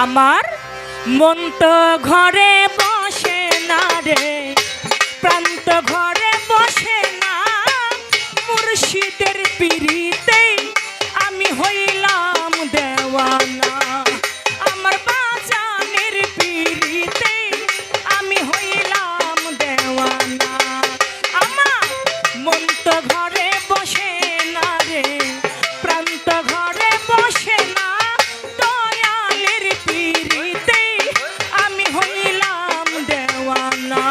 আমার মন তো ঘরে বসে না রে, প্রান্ত ঘরে বসে না, মুর্শিদের পিরিতে আমি হইলাম দেওয়ানা। আমার বাজানের পিরিতে আমি হইলাম দেওয়ানা। আমার মন তো ঘরে বসে না রে, প্রান্ত ঘরে বসে না, দয়ালের পিরিতে আমি হইলাম দেওয়ানা।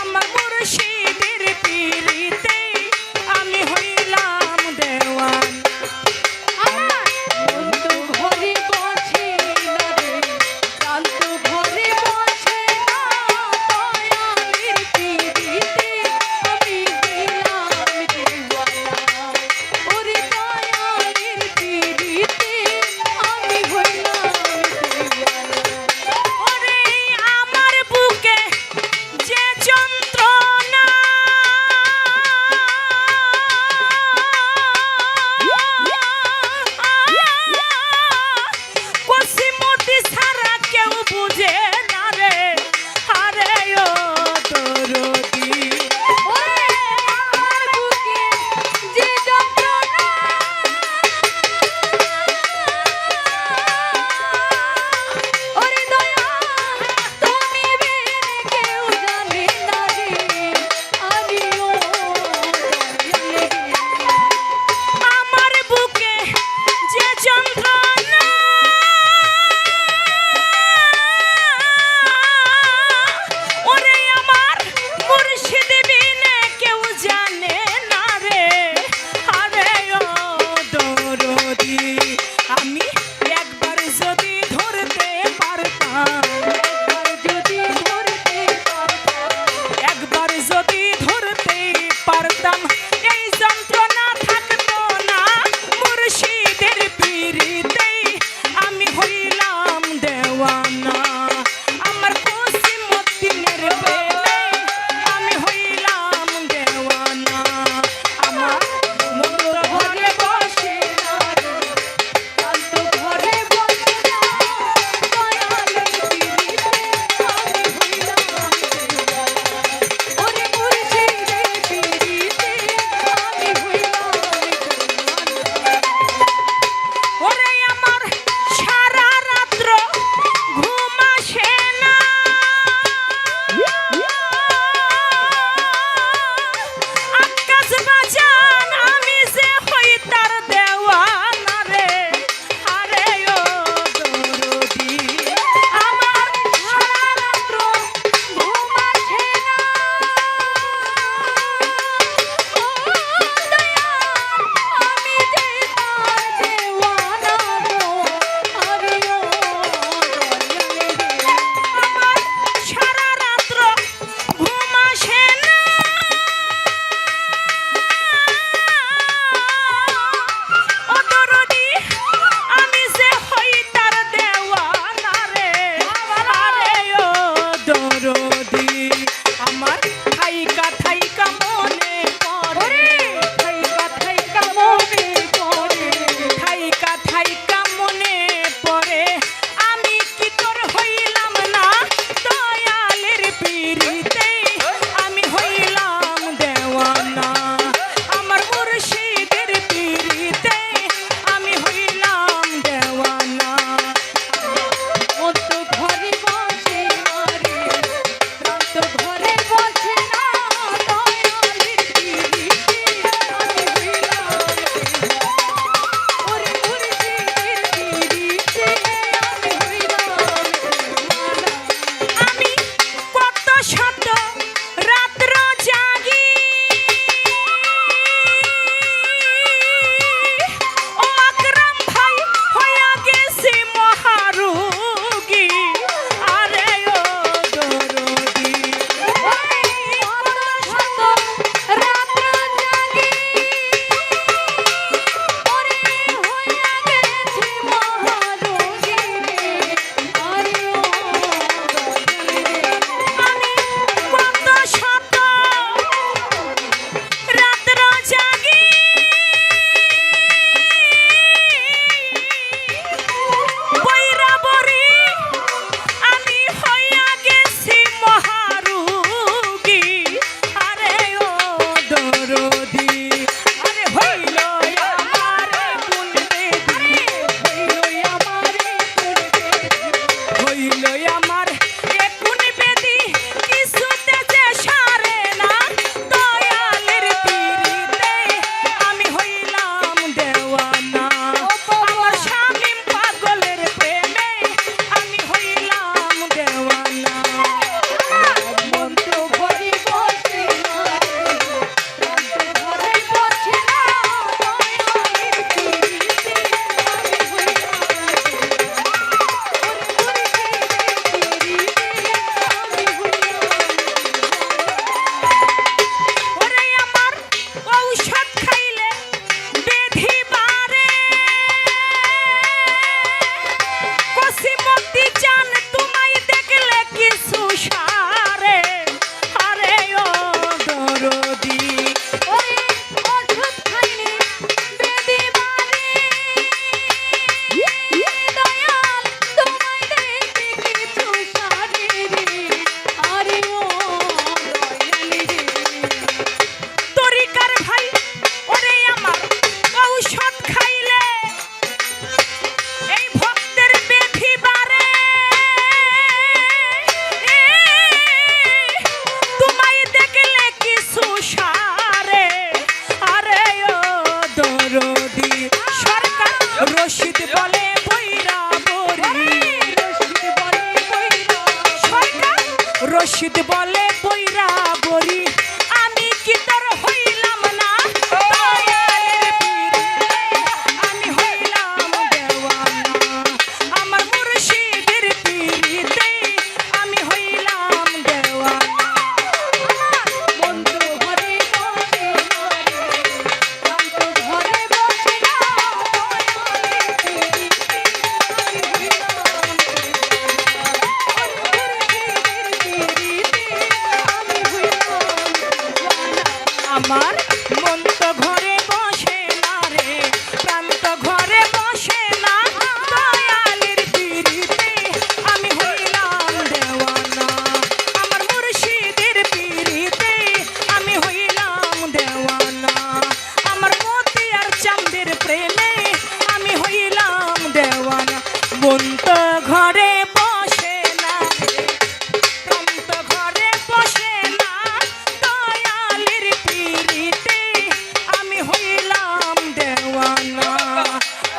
আমার মুর্শিদের পিরিতে আমি হইলাম দেওয়ানা। আমার মন তো ঘরে বসে না রে, প্রান্ত ঘরে বসে না, দয়ালের পিরিতে আমি হইলাম দেওয়ানা। ওরে দয়ালের পিরিতে আমি হইলাম দেওয়ানা। মুর্শিদ বলে বৈরা বরি আমি কি তোর হইলাম না দয়ালের পীরিতে আমি হইলাম দেওয়ানা আমার মুর্শিদের পীরিতে আমি হইলাম দেওয়ানা বন্ধু ঘরে বসে শান্ত ঘরে বসে না আমার মন তো ঘরে বসে না রে প্রাণ তো ঘরে বসে না দয়ালের পীরিতে আমি হইলাম দেওয়ানা আমার মুর্শিদের পীরিতে আমি হইলাম দেওয়ানা আমার মতি আর চাঁদের প্রেমে আমি হইলাম দেওয়ানা মন তো ঘরে বসে না রে প্রাণ তো ঘরে বসে না দয়ালের পীরিতে আমি হইলাম দেওয়ানা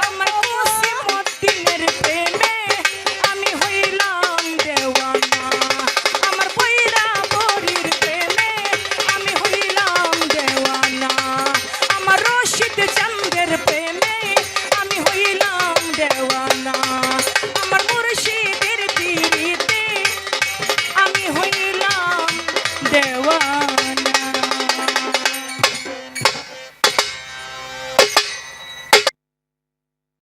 আমার কুসিমুদ্দিনের প্রেমে আমি হইলাম দেওয়ানা আমার বৈরা বরির প্রেমে আমি হইলাম দেওয়ানা আমার রশিদ চাঁদের প্রেমে আমি হইলাম দেওয়ানা আমার মুর্শিদের পীরিতে আমি হইলাম দেওয়ানা